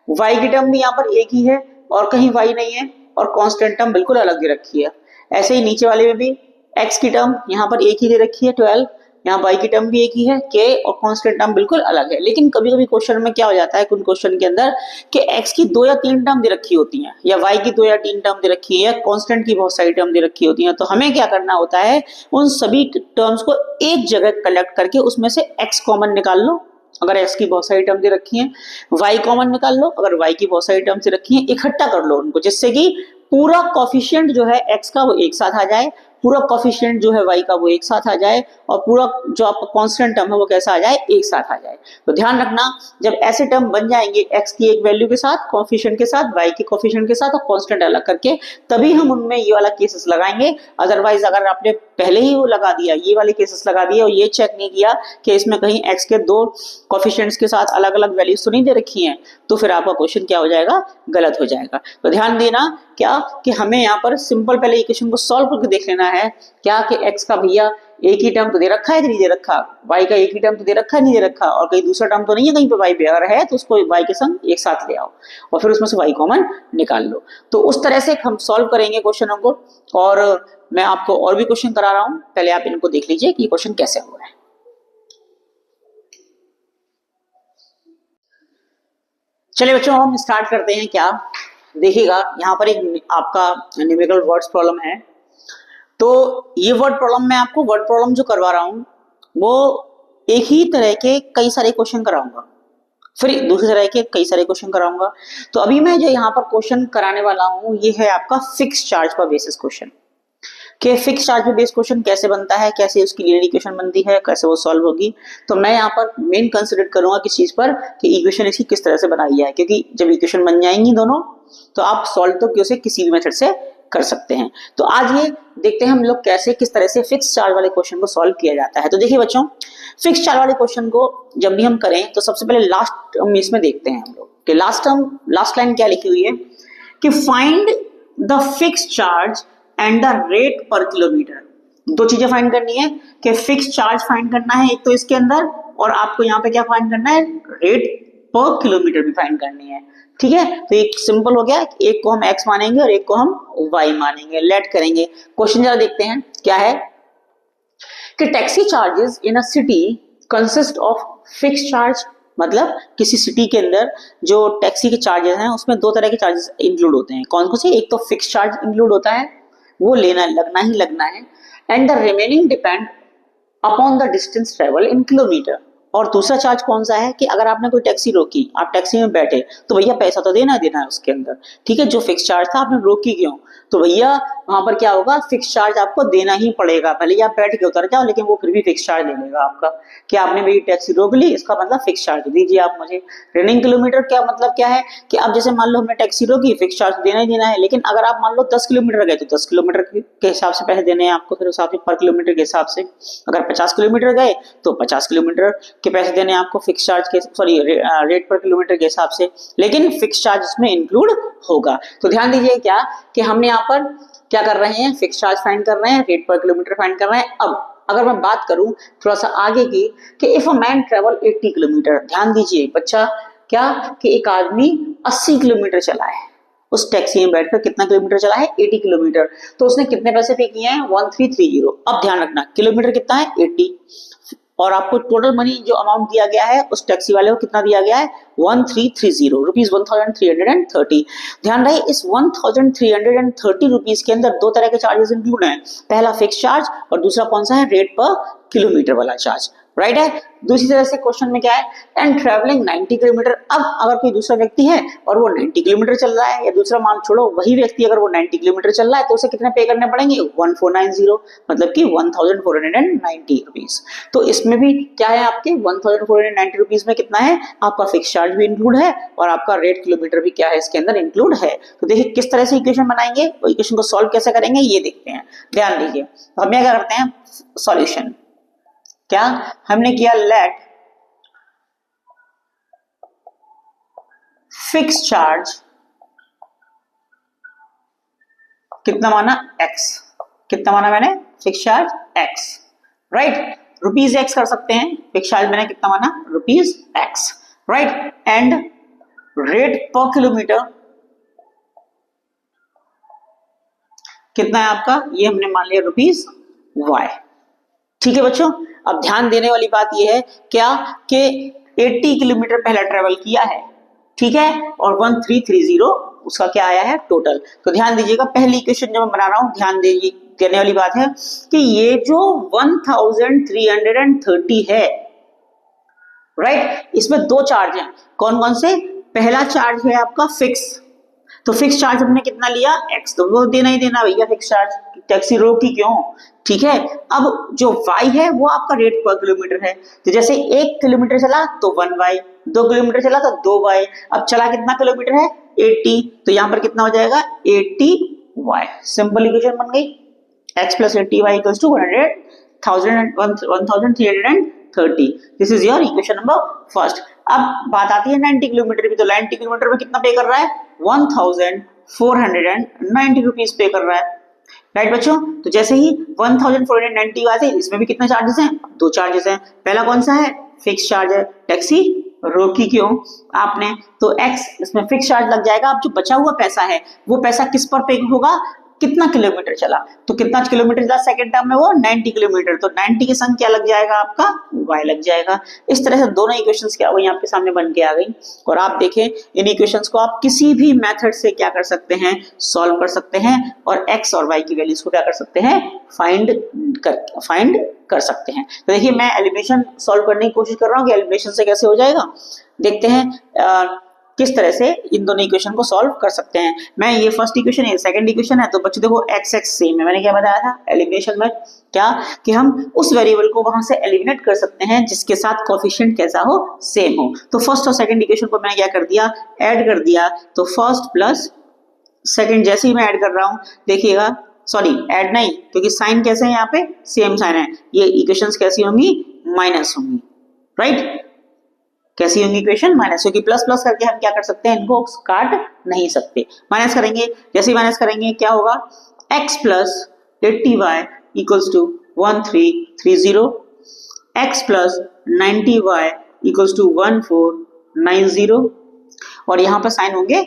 y की टर्म भी यहाँ पर एक ही है और कहीं y नहीं है, और कांस्टेंट टर्म बिल्कुल अलग दे रखी है। ऐसे ही नीचे वाले में भी x की टर्म यहाँ पर एक ही दे रखी है 12, यहाँ y की टर्म भी एक ही है k, और कांस्टेंट टर्म बिल्कुल अलग है। लेकिन कभी कभी क्वेश्चन में क्या हो जाता है, कुछ क्वेश्चन के अंदर कि x की 2 या 3 टर्म दे रखी होती हैं, या y की 2 या 3 टर्म दे रखी है, या कांस्टेंट की बहुत सारी टर्म दे रखी होती हैं। तो हमें क्या करना होता है, उन सभी टर्म्स को एक जगह कलेक्ट करके उसमें से x कॉमन निकाल लो अगर x की बहुत सारी टर्म दे रखी हैं, y कॉमन निकाल लो अगर y की बहुत सारी टर्म दे रखी हैं, इकट्ठा कर लो उनको, जिससे कि पूरा कोफिशिएंट जो है x का वो एक साथ आ जाए, पूरा कोफिशिएंट जो है y का वो एक साथ आ जाए, और पूरा जो आपका कांस्टेंट टर्म है वो कैसा आ जाए, एक साथ आ जाए। तो ध्यान रखना, जब ऐसे टर्म बन जाएंगे x की एक वैल्यू के साथ, कोफिशिएंट के साथ, y के कोफिशिएंट के साथ और कांस्टेंट अलग करके, तभी हम उनमें ये वाला केसेस लगाएंगे। अदरवाइज अगर आपने पहले ही वो लगा दिया, ये वाले केसेस लगा दिए और ये चेक नहीं किया कि इसमें कहीं x के दो कोफिशिएंट्स के साथ अलग अलग वैल्यूज तो नहीं दे रखी हैं, तो फिर आपका क्वेश्चन क्या हो जाएगा, गलत हो जाएगा। तो ध्यान देना क्या कि हमें यहाँ पर सिंपल पहले इक्वेशन को सॉल्व करके देख लेना है, क्या कि x का भैया एक ही टर्म तो दे रखा है कि नहीं दे रखा, y का एक ही टर्म तो दे रखा है नहीं दे रखा, और कहीं दूसरा टर्म तो नहीं है कहीं पे y पे, अगर है तो उसको y के संग एक साथ ले आओ और फिर उसमें से y कॉमन निकाल लो। तो उस तरह से हम सॉल्व करेंगे क्वेश्चनों को, और मैं आपको और भी क्वेश्चन करा रहा हूं, पहले आप इनको देख लीजिए कि ये क्वेश्चन कैसे हो रहा है। चलिए बच्चों हम स्टार्ट करते हैं। क्या देखिएगा, यहाँ पर एक आपका न्यूमेरिकल वर्ड्स प्रॉब्लम है। तो ये वर्ड प्रॉब्लम, मैं आपको वर्ड प्रॉब्लम जो करवा रहा हूँ वो एक ही तरह के कई सारे क्वेश्चन कराऊंगा, फिर दूसरी तरह के कई सारे क्वेश्चन कराऊंगा। तो अभी मैं जो यहाँ पर क्वेश्चन कराने वाला हूँ ये है आपका फिक्स चार्ज पर बेसिस क्वेश्चन। कि फिक्स चार्ज पे बेस्ड क्वेश्चन कैसे बनता है, कैसे उसकी लीनियर इक्वेशन बनती है, कैसे वो सॉल्व होगी। तो मैं यहाँ पर मेन कंसिडर करूंगा किस चीज पर, कि इक्वेशन इसकी किस तरह से बनाई है, क्योंकि जब इक्वेशन बन जाएंगी दोनों तो आप सॉल्व तो क्यों से किसी भी मेथड से कर सकते हैं। तो आज ये देखते हैं हम लोग कैसे किस तरह से फिक्स चार्ज वाले क्वेश्चन को सॉल्व किया जाता है। तो देखिए बच्चों, फिक्स चार्ज वाले क्वेश्चन को जब भी हम करें तो सबसे पहले लास्ट टर्म इसमें देखते हैं हम लोग कि लास्ट लाइन क्या लिखी हुई है, कि find the fix charge and the rate पर किलोमीटर। दो चीजें फाइंड करनी है, कि फिक्स चार्ज फाइंड करना है एक तो इसके अंदर, और आपको यहाँ पे क्या फाइंड करना है, रेट पर किलोमीटर भी फाइंड करनी है। ठीक है, तो एक सिंपल हो गया, एक को हम x मानेंगे और एक को हम y मानेंगे, लेट करेंगे। क्वेश्चन जरा देखते हैं क्या है, कि taxi charges in a city consist of fix charge. मतलब किसी सिटी के अंदर जो टैक्सी के चार्जेस हैं उसमें दो तरह के चार्जेस इंक्लूड होते हैं। कौन कौन से, एक तो फिक्स चार्ज इंक्लूड होता है, वो लगना ही लगना है, and the remaining depend upon the distance travel in kilometre. और दूसरा चार्ज कौन सा है, कि अगर आपने कोई टैक्सी रोकी, आप टैक्सी में बैठे, तो भैया पैसा तो देना है उसके अंदर। ठीक है, जो फिक्स चार्ज था आपने रोकी क्यों, तो भैया वहां पर क्या होगा, फिक्स चार्ज आपको देना ही पड़ेगा, भले ही आप बैठ के उतर जाओ लेकिन वो फिर भी फिक्स चार्ज ले लेगा आपका, कि आपने मेरी टैक्सी रोक ली, इसका मतलब फिक्स चार्ज दीजिए आप मुझे। रनिंग किलोमीटर क्या मतलब क्या है, कि अब जैसे मान लो हमने टैक्सी रोकी, फिक्स चार्ज देना ही देना है, लेकिन अगर आप मान लो 10 किलोमीटर गए तो 10 किलोमीटर के हिसाब से पैसे देने हैं आपको, फिर उस पर किलोमीटर के हिसाब से। अगर 50 किलोमीटर गए तो 50 किलोमीटर के पैसे देने हैं आपको फिक्स चार्ज के, सॉरी रेट पर किलोमीटर के हिसाब से, लेकिन फिक्स चार्ज इसमें इंक्लूड होगा। तो ध्यान दीजिए क्या, कि हमने यहाँ पर क्या कर रहे हैं, फिक्स चार्ज फाइंड कर रहे हैं, रेट पर किलोमीटर फाइंड कर रहे हैं। अब अगर मैं बात करूं थोड़ा सा आगे की, कि if a man travel 80 kilometre, ध्यान दीजिए बच्चा, क्या कि एक आदमी 80 किलोमीटर चला है, उस टैक्सी में बैठकर कितना किलोमीटर चला है, 80 किलोमीटर, तो उसने कितने पैसे पे किए हैं, 1330। अब ध्यान रखना किलोमीटर कितना है, 80, और आपको टोटल मनी जो अमाउंट दिया गया है उस टैक्सी वाले को कितना दिया गया है 1330 रुपीज 1330। ध्यान रहे इस 1330 रुपीज के अंदर दो तरह के चार्जेस इंक्लूड हैं, पहला फिक्स चार्ज और दूसरा कौन सा है रेट पर किलोमीटर वाला चार्ज, राइट है। दूसरी तरह से क्वेश्चन में क्या है एंड ट्रेवलिंग 90 किलोमीटर। अब अगर कोई दूसरा व्यक्ति है और वो 90 किलोमीटर चल रहा है, या दूसरा मान छोड़ो वही व्यक्ति अगर वो 90 किलोमीटर चल रहा है तो उसे कितने पे करने पड़ेंगे 1490, मतलब कि 1490 रुपीज। तो इसमें भी क्या है आपके 1490 रुपीज में कितना है आपका फिक्स चार्ज भी इंक्लूड है और आपका रेट किलोमीटर भी क्या है इसके अंदर इंक्लूड है। तो देखिए किस तरह से इक्वेशन बनाएंगे और इक्वेशन को सॉल्व कैसे करेंगे ये देखते हैं। ध्यान दीजिए तो हम क्या करते हैं सॉल्यूशन, क्या हमने किया लेट फिक्स चार्ज कितना माना x, कितना माना मैंने fix charge x, right rupees x कर सकते हैं, फिक्स चार्ज मैंने कितना माना rupees x, right and rate पर किलोमीटर कितना है आपका ये हमने मान लिया रुपीज y। ठीक है बच्चों, अब ध्यान देने वाली बात यह है क्या कि 80 किलोमीटर पहला ट्रेवल किया है, ठीक है, और 1330 उसका क्या आया है टोटल। तो ध्यान दीजिएगा पहली इक्वेशन जो मैं बना रहा हूं ध्यान देने वाली बात है कि ये जो 1330 है, राइट, इसमें दो चार्ज हैं, कौन कौन से, पहला चार्ज है आपका फिक्स, तो फिक्स चार्ज हमने कितना लिया x, तो वो देना ही देना भैया फिक्स चार्ज, टैक्सी रोकी क्यों, ठीक है। अब जो y है वो आपका रेट पर किलोमीटर है, तो जैसे 1 किलोमीटर चला तो 1y, 2 किलोमीटर चला तो 2y, अब चला कितना किलोमीटर है 80, तो यहां पर कितना हो जाएगा 80y। सिंपल इक्वेशन बन गई x plus 80y equals to 1330। This is your equation number first. अब बात आती है 90 किलोमीटर की, तो 90 किलोमीटर में कितना पे कर रहा है 1490 रुपीज पे कर रहा है, राइट बच्चों। तो जैसे ही 1490 बात है इसमें भी कितने चार्जेस हैं, दो चार्जेस हैं, पहला कौन सा है फिक्स चार्ज है, टैक्सी रोकी क्यों आपने, तो x इसमें फिक्स चार्ज लग जाएगा। अब जो बचा हुआ पैसा है वो पैसा किस पर पे होगा, कितना किलोमीटर चला, तो कितना किलोमीटर चला सेकंड टर्म में वो 90 किलोमीटर, तो 90 की संग क्या लग जाएगा आपका y लग जाएगा। इस तरह से दोनों इक्वेशंस क्या हुई आपके सामने बन के आ गई, और आप देखें इन इक्वेशंस को आप किसी भी मेथड से क्या कर सकते हैं सॉल्व कर सकते हैं, और x और y की वैल्यूज को क्या कर सकते हैं फाइंड कर सकते हैं। तो देखिए मैं एलिमिनेशन सॉल्व करने की कोशिश कर रहा हूँ कि एलिमिनेशन से कैसे हो जाएगा, देखते हैं किस तरह से इन दोनों इक्वेशन को सॉल्व कर सकते हैं। मैं ये फर्स्ट इक्वेशन है सेकंड इक्वेशन है, तो बच्चों देखो x x सेम है, मैंने क्या बताया था एलिमिनेशन में क्या कि हम उस वेरिएबल को वहां से एलिमिनेट कर सकते हैं जिसके साथ कोएफिशिएंट कैसा हो सेम हो। तो फर्स्ट और सेकंड इक्वेशन को मैंने क्या कर दिया ऐड कर दिया, तो फर्स्ट प्लस सेकंड जैसे ही मैं ऐड कर रहा हूं देखिएगा, सॉरी ऐड नहीं क्योंकि साइन कैसे है यहाँ पे सेम साइन है, ये इक्वेशंस कैसी होंगी माइनस होंगी, राइट कैसी होंगी इक्वेशन माइनस, क्योंकि प्लस प्लस करके हम क्या कर सकते हैं इनको काट नहीं सकते, माइनस करेंगे, जैसे ही माइनस करेंगे क्या होगा x plus 80y equals to 1330, x plus 90y equals to 1490, और यहाँ पर साइन होंगे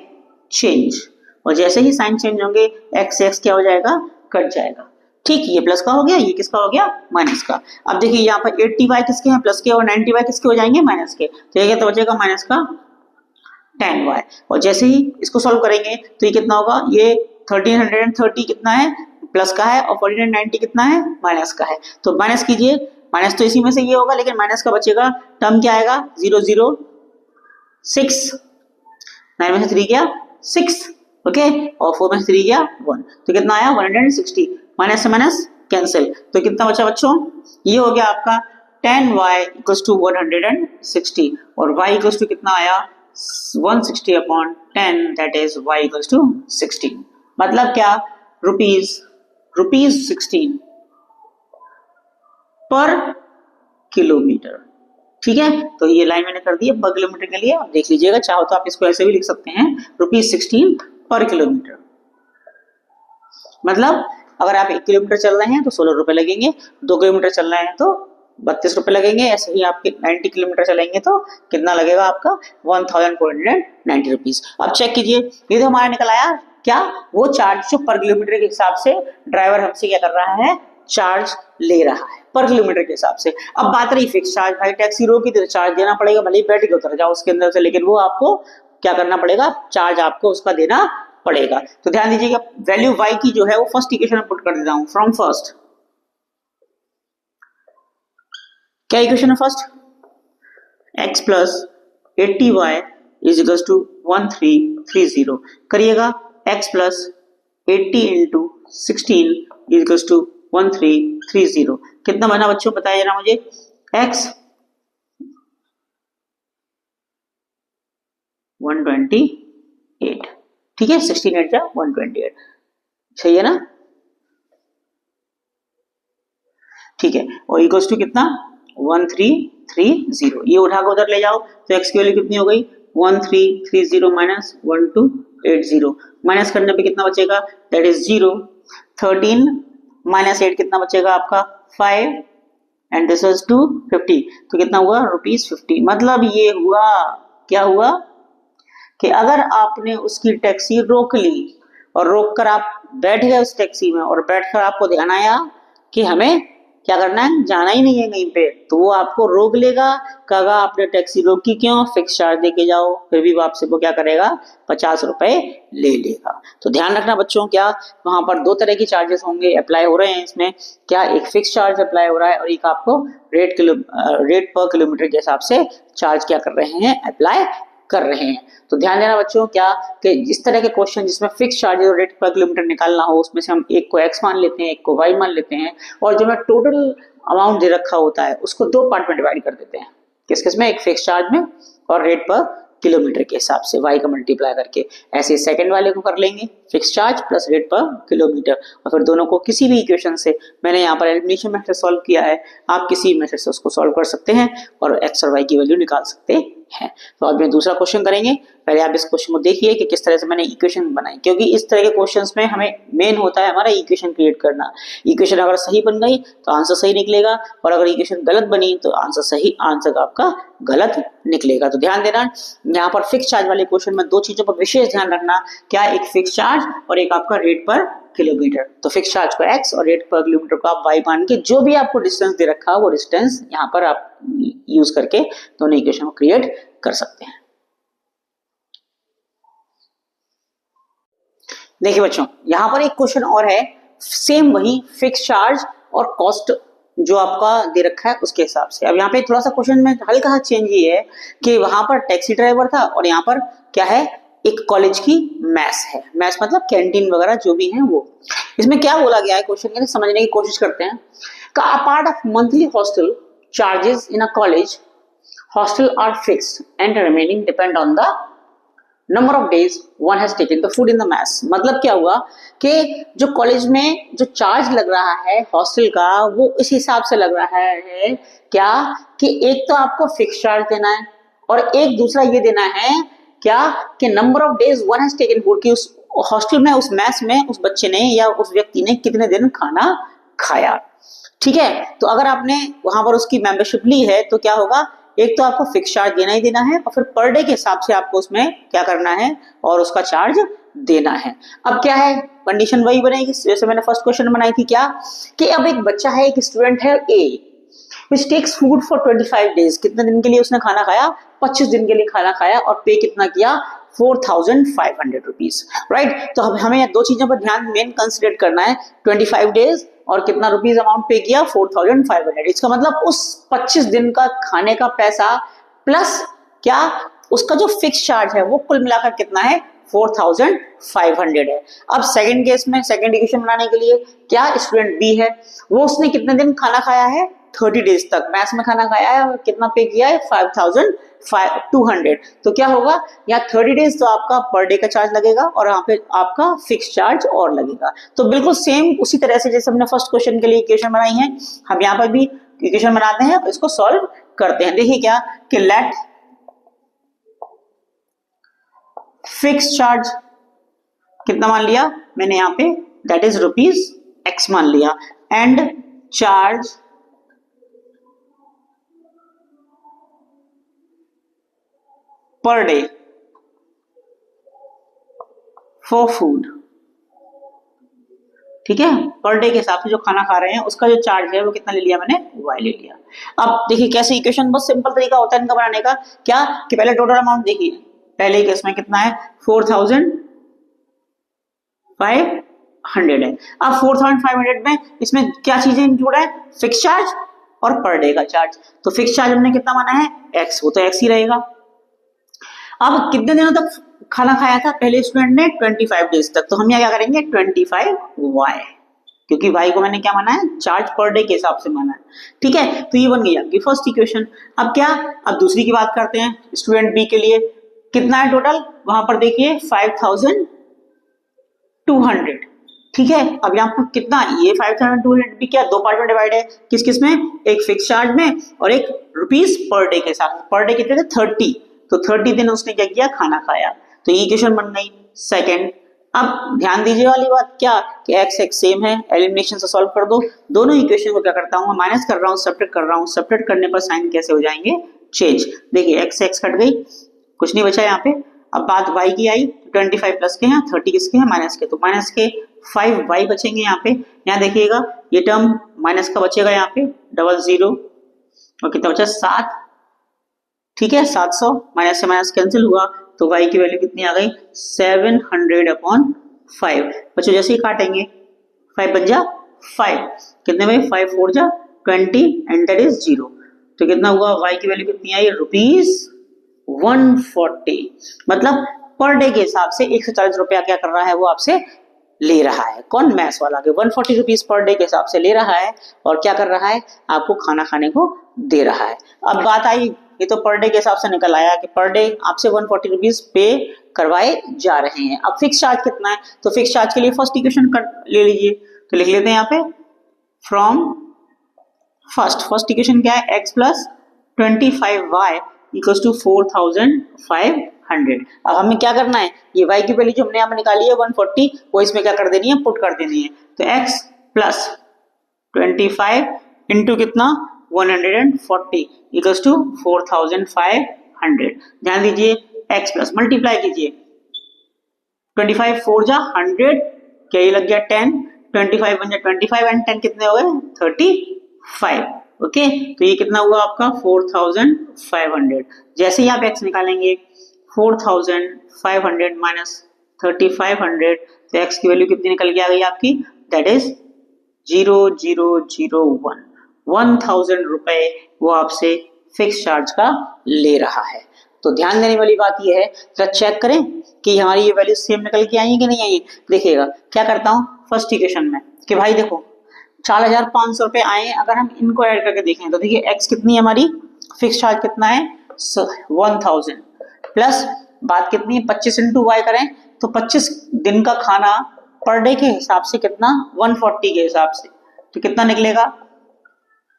चेंज, और जैसे ही साइन चेंज होंगे x x क्या हो जाएगा कट जाएगा, ठीक, ये प्लस का हो गया, ये किसका हो गया माइनस का। अब देखिए यहाँ पर 80y किसके हैं प्लस के, और 90y किसके हो जाएंगे माइनस के, तो ये क्या बचेगा माइनस का 10y, और जैसे ही इसको सॉल्व करेंगे तो ये कितना होगा, ये 1330 कितना है प्लस का है और 1490 कितना है माइनस का है, तो माइनस कीजिए, माइनस तो इसी में से ये होगा लेकिन माइनस का बचेगा, टर्म क्या आएगा 0 0 6, 9 में से 3 गया 6, ओके, और 4 में से 3 गया 1, तो कितना आया 160, माइनस से माइनस कैंसिल, तो कितना बचा बच्चों, ये हो गया आपका 10y इक्वल्स टू 160, और y इक्वल्स टू कितना आया 160 upon 10, that is y equals to 16, मतलब क्या रुपीज 16 पर किलोमीटर, ठीक है। तो ये लाइन मैंने कर दी है पर किलोमीटर के लिए, आप देख लीजिएगा, चाहो तो आप इसको ऐसे भी लिख सकते हैं ₹16 पर किलोमीटर, मतलब अगर आप 1 किलोमीटर चल रहे हैं तो 16 रुपए लगेंगे, 2 किलोमीटर चल रहे हैं तो 32 रुपए लगेंगे, ऐसे ही आपके 90 किलोमीटर चलेंगे तो कितना लगेगा आपका 1490 रुपीज। अब चेक कीजिए ये तो हमारा निकल आया क्या वो चार्ज जो पर किलोमीटर के हिसाब से ड्राइवर हमसे क्या कर रहा है चार्ज ले रहा है पर किलोमीटर के हिसाब से। अब बात रही फिक्स चार्ज, भाई टैक्सी रोकी तो चार्ज देना पड़ेगा, भले ही बैठ के उतर जाओ उसके अंदर से, लेकिन वो आपको क्या करना पड़ेगा, चार्ज आपको उसका देना पड़ेगा। तो ध्यान दीजिएगा वैल्यू y की जो है वो फर्स्ट इक्वेशन में पुट कर देता हूं, फ्रॉम फर्स्ट, क्या इक्वेशन है first, x plus 80y is equal to 1330 करिएगा, x plus 80 into 16 is equal to 1330 कितना बना बच्चों बताइए ना मुझे, x 128, ठीक है 16 8 जा 128, सही है ना, ठीक है, और इक्वल्स टू कितना 1330, ये उठा कर उधर ले जाओ तो x की वैल्यू कितनी हो गई 1330 माइनस 1280, माइनस करने पे कितना बचेगा दैट इज 0, 13 माइनस 8 कितना बचेगा आपका 5 एंड दिस इज 250, तो कितना हुआ ₹50। मतलब ये हुआ, क्या हुआ कि अगर आपने उसकी टैक्सी रोक ली और रोककर आप बैठ गए उस टैक्सी में और बैठकर आपको ध्यान आया कि हमें क्या करना है, जाना ही नहीं है कहीं पे, तो वो आपको रोक लेगा, कहेगा आपने टैक्सी रोकी क्यों, फिक्स चार्ज देके जाओ, फिर भी वो आपसे वो क्या करेगा 50 रुपए ले लेगा। तो ध्यान रखना बच्चों, क्या वहां पर दो तरह की चार्जेस होंगे अप्लाई हो रहे हैं इसमें, क्या एक फिक्स चार्ज अप्लाई हो रहा है और एक आपको रेट पर किलोमीटर के हिसाब से चार्ज क्या कर रहे हैं, अप्लाई कर रहे हैं। तो ध्यान देना बच्चों क्या कि इस तरह के क्वेश्चन जिसमें फिक्स चार्जेस और रेट पर किलोमीटर निकालना हो, उसमें से हम एक को x मान लेते हैं, एक को y मान लेते हैं, और जो हमें टोटल अमाउंट दे रखा होता है उसको दो पार्ट में डिवाइड कर देते हैं, किस किस में, एक फिक्स चार्ज में और रेट पर किलोमीटर के हिसाब से y का मल्टीप्लाई करके। ऐसे सेकंड वाले को कर लेंगे फिक्स चार्ज प्लस रेट पर किलोमीटर, और फिर दोनों को किसी भी इक्वेशन से, मैंने यहाँ पर एलिमिनेशन मेथड सॉल्व किया है, आप किसी मेथड से उसको सॉल्व कर सकते हैं और x और y की वैल्यू निकाल सकते हैं। तो अब मैं दूसरा क्वेश्चन करेंगे, पहले आप इस क्वेश्चन को देखिए कि किस तरह से मैंने इक्वेशन बनाई, क्योंकि इस तरह के क्वेश्चंस में हमें मेन होता है हमारा इक्वेशन क्रिएट करना। इक्वेशन अगर सही बन गई तो आंसर सही निकलेगा, और अगर इक्वेशन गलत बनी तो आंसर आपका गलत निकलेगा। तो ध्यान देना यहाँ पर फिक्स चार्ज वाले क्वेश्चन में दो चीजों पर विशेष ध्यान रखना, क्या एक फिक्स चार्ज और एक आपका रेट पर किलोमीटर। तो फिक्स चार्ज को x और रेट पर किलोमीटर को आप y मान के जो भी आपको डिस्टेंस दे रखा है वो डिस्टेंस यहाँ पर आप यूज करके दोनों इक्वेशन को क्रिएट कर सकते हैं। देखिए बच्चों यहाँ पर एक क्वेश्चन और है, सेम वही फिक्स चार्ज और कॉस्ट जो आपका दे रखा है उसके हिसाब से। अब यहाँ पे थोड़ा सा क्वेश्चन में हल्का सा चेंज ये है कि वहां पर टैक्सी ड्राइवर था और यहाँ पर क्या है, एक कॉलेज की मैस है, मैस मतलब कैंटीन वगैरह जो भी है वो। इसमें क्या बोला गया है क्वेश्चन के, समझने की कोशिश करते हैं। का a part of monthly hostel charges in a college hostel are fixed and remaining depend on the number of days one has taken the food in the mess. मतलब क्या हुआ कि जो कॉलेज में जो चार्ज लग रहा है हॉस्टल का वो इस हिसाब से लग रहा है क्या कि एक तो आपको फिक्स चार्ज देना है और एक दूसरा ये देना है क्या कि number of days one has taken food, कि उस हॉस्टल में उस मैस में उस बच्चे ने या उस व्यक्ति ने कितने दिन खाना खाया। ठीक है, तो अगर आपने वहां पर उसकी मेंबरशिप ली है तो क्या होगा, एक तो आपको फिक्स चार्ज देना ही देना है और फिर पर डे के हिसाब से आपको उसमें क्या करना है और उसका चार्ज देना है। अब क्या है, कंडीशन वही बनेगी जैसे मैंने फर्स्ट क्वेश्चन बनाई थी, क्या कि अब एक बच्चा है, एक स्टूडेंट है ए which takes food for 25 days, कितने दिन के लिए उसने खाना खाया, 25 दिन के लिए खाना खाया और पे कितना किया 4500 रुपीज, राइट। तो अब हमें दो चीजों पर ध्यान मेन कंसिडर करना है, 25 डेज और कितना रुपीज अमाउंट पे किया 4500। इसका मतलब उस 25 दिन का खाने का पैसा प्लस क्या उसका जो फिक्स चार्ज है वो कुल मिलाकर कितना है 4500 है। अब सेकंड केस में सेकंड इक्वेशन बनाने के लिए क्या स्टूडेंट बी है, वो उसने कितने दिन खाना खाया है 30 डेज तक मैथ्स में खाना खाया है और कितना पे किया है 5200। तो क्या होगा यहाँ 30 डेज तो आपका पर डे का चार्ज लगेगा और यहाँ पे आपका फिक्स चार्ज और लगेगा। तो बिल्कुल सेम उसी तरह से जैसे हमने फर्स्ट क्वेश्चन के लिए इक्वेशन बनाई है हम यहाँ पर भी इक्वेशन बनाते हैं, इसको सॉल्व करते हैं। देखिए क्या कि लेट फिक्स चार्ज कितना मान लिया मैंने यहाँ पे दैट इज ₹x मान लिया and charge per day for food, ठीक है, पर डे के हिसाब से जो खाना खा रहे हैं उसका जो चार्ज है वो कितना ले लिया मैंने, y ले लिया। अब देखिए कैसे इक्वेशन, बहुत सिंपल तरीका होता है इनका बनाने का, क्या कि पहले टोटल अमाउंट देखिए, पहले केस में कितना है 4500 है। अब 4500 में इसमें क्या चीजें इंक्लूड है, फिक्स चार्ज और पर डे का चार्ज। तो फिक्स चार्ज हमने कितना माना है x, वो तो x ही रहेगा। अब कितने दिनों तक खाना खाया था पहले स्टूडेंट ने, 25 डेज तक, तो हम यहाँ क्या करेंगे 25y, क्योंकि y को मैंने क्या माना है, चार्ज पर डे के हिसाब से माना है। ठीक है, तो ये बन गई आपकी फर्स्ट इक्वेशन। अब क्या, अब दूसरी की बात करते हैं, स्टूडेंट बी के लिए कितना है टोटल, वहां पर देखिए 5200। ठीक है, अब यहाँ पर कितना, ये 5200 भी क्या दो पार्ट में डिवाइड है, किस किस में, एक फिक्स चार्ज में और एक रुपीस पर डे के हिसाब से। पर डे कितने थे 30, तो 30 दिन उसने क्या किया, खाना खाया, तो ये इक्वेशन बन गई सेकंड। अब ध्यान दीजिए वाली बात क्या, कि x x सेम है, एलिमिनेशन से सॉल्व कर दो, दोनों इक्वेशन को क्या करता हूँ, माइनस कर रहा हूँ, सब्ट्रैक्ट कर रहा हूँ, सब्ट्रैक्ट करने पर साइन कैसे हो जाएंगे, चेंज। देखिए x x कट गई, कुछ नहीं बचा यहाँ पे। अब बात y की आई, 25 प्लस के हैं, 30 किसके हैं, माइनस के, तो माइनस के 5y बचेंगे यहाँ पे। यहाँ देखिएगा ये टर्म माइनस का बचेगा यहाँ पे 00, और कितना बचा 7। ठीक है, 700, माइनस से माइनस कैंसिल हुआ, तो y की वैल्यू कितनी आ गई 700/5। बच्चों जैसे ही काटेंगे 5 बन जा 5, कितने में 5 4 जा 20 एंड दैट इज 0, तो कितना हुआ, y की वैल्यू कितनी आई ₹140। मतलब पर डे के हिसाब से 140 रुपया क्या कर रहा है, वो आपसे ले रहा है, कौन, मैथ्स वाला के 140 रुपीज पर डे के हिसाब से ले रहा है, और क्या कर रहा है, आपको खाना खाने को दे रहा है। अब बात आई, ये तो पर डे के हिसाब से निकल आया कि पर डे आपसे 140 रुपीज पे करवाए जा रहे हैं। अब फिक्स चार्ज कितना है, तो फिक्स चार्ज के लिए फर्स्ट इक्वेशन ले लीजिए, तो लिख लेते हैं यहाँ पे फ्रॉम फर्स्ट इक्वेशन क्या है, x plus 25y equals to 4500। अब हमें क्या करना है, ये y की वैल्यू जो हमने यहाँ पे निकाली है 140, वो इसमें क्या कर देनी है, पुट कर देनी है। तो x प्लस 25 इंटू कितना 140 इक्वल्स टू 4500। ध्यान दीजिए x प्लस मल्टीप्लाई कीजिए, 25 4 जा 100, क्या ये लग गया 10, 25 बन जा 25 एंड 10 कितने हो गए 35। ओके, तो ये कितना हुआ आपका 4500। जैसे ही आप x निकालेंगे 4500 माइनस 3500, तो x की वैल्यू कितनी निकल के आ गई आपकी, दैट इज 0001, 1000 रुपए वो आपसे फिक्स चार्ज का ले रहा है। तो ध्यान देने वाली बात यह है, जरा चेक करें कि हमारी ये वैल्यू सेम निकल के आई है कि नहीं आई। देखिएगा क्या करता हूँ फर्स्ट इक्वेशन में, कि भाई देखो 4500 रुपए आए हैं, अगर हम इनको ऐड करके देखें तो देखिए x कितनी है हमारी, फिक्स चार्ज कितना है 1000, प्लस बात कितनी है 25 इंटू वाई करें तो 25 दिन का खाना पर डे के हिसाब से कितना 140 के हिसाब से, तो कितना निकलेगा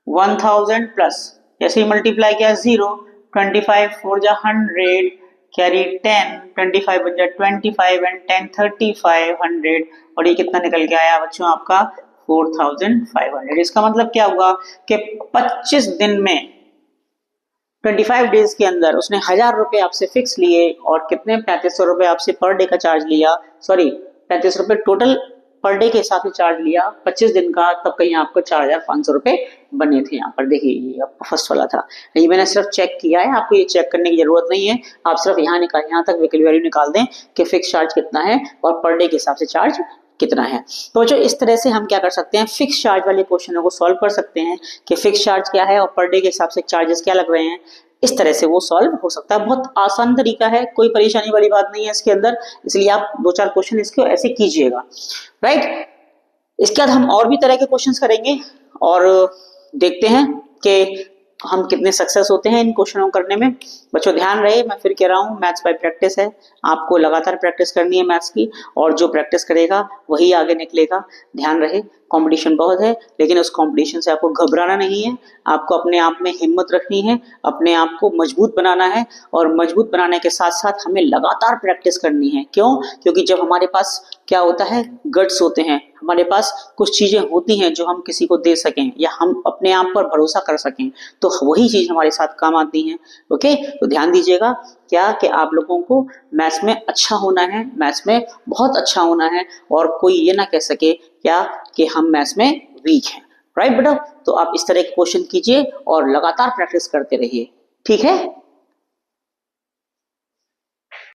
1000 प्लस जैसे ही मल्टीप्लाई किया 0, 25 4 जा 100, कैरी 10, 25 बन जा 25 एंड 10 3500, और ये कितना निकल के आया बच्चों आपका 4500। इसका मतलब क्या हुआ कि 25 दिन में 25 डेज के अंदर उसने 1000 रुपए आपसे फिक्स लिए और कितने 3500 रुपए आपसे पर डे का चार्ज लिया, सॉरी 35 रुपए टोटल पर डे के हिसाब से चार्ज लिया 25 दिन का, तब कहीं आपको 4500 रुपए बने थे। यहाँ पर देखिए ये आपका फर्स्ट वाला था, ये मैंने सिर्फ चेक किया है, आपको ये चेक करने की जरूरत नहीं है, आप सिर्फ यहाँ तक वैल्यू निकाल दें कि फिक्स चार्ज कितना है और पर डे के हिसाब से चार्ज कितना है। तो जो इस तरह से हम क्या कर सकते हैं, फिक्स चार्ज वाले क्वेश्चनों को सॉल्व कर सकते हैं कि फिक्स चार्ज क्या है और पर डे के हिसाब से चार्जेस क्या लग रहे हैं, इस तरह से वो सॉल्व हो सकता है। बहुत आसान तरीका है, कोई परेशानी वाली बात नहीं है इसके अंदर, इसलिए आप 2-4 क्वेश्चन इसको ऐसे कीजिएगा, राइट। इसके बाद हम और भी तरह के क्वेश्चंस करेंगे और देखते हैं कि हम कितने सक्सेस होते हैं इन क्वेश्चनों को करने में। बच्चों ध्यान रहे, मैं फिर कह रहा हूँ मैथ्स बाय प्रैक्टिस है, आपको लगातार प्रैक्टिस करनी है मैथ्स की, और जो प्रैक्टिस करेगा वही आगे निकलेगा। ध्यान रहे कंपटीशन बहुत है, लेकिन उस कंपटीशन से आपको घबराना नहीं है, आपको अपने आप में हिम्मत रखनी है, अपने आप को मजबूत बनाना है, और मजबूत बनाने के साथ साथ हमें लगातार प्रैक्टिस करनी है। क्यों? क्योंकि जब हमारे पास क्या होता है, गट्स होते हैं, हमारे पास कुछ चीजें होती हैं जो हम किसी को दे सकें या हम अपने आप पर भरोसा कर सकें, तो वही चीज हमारे साथ काम आती है। ओके, तो ध्यान दीजिएगा क्या कि आप लोगों को मैथ्स में अच्छा होना है, मैथ्स में बहुत अच्छा होना है, और कोई ये ना कह सके क्या कि हम मैथ्स में वीक हैं। राइट बेटा, तो आप इस तरह के क्वेश्चन कीजिए और लगातार प्रैक्टिस करते रहिए, ठीक है।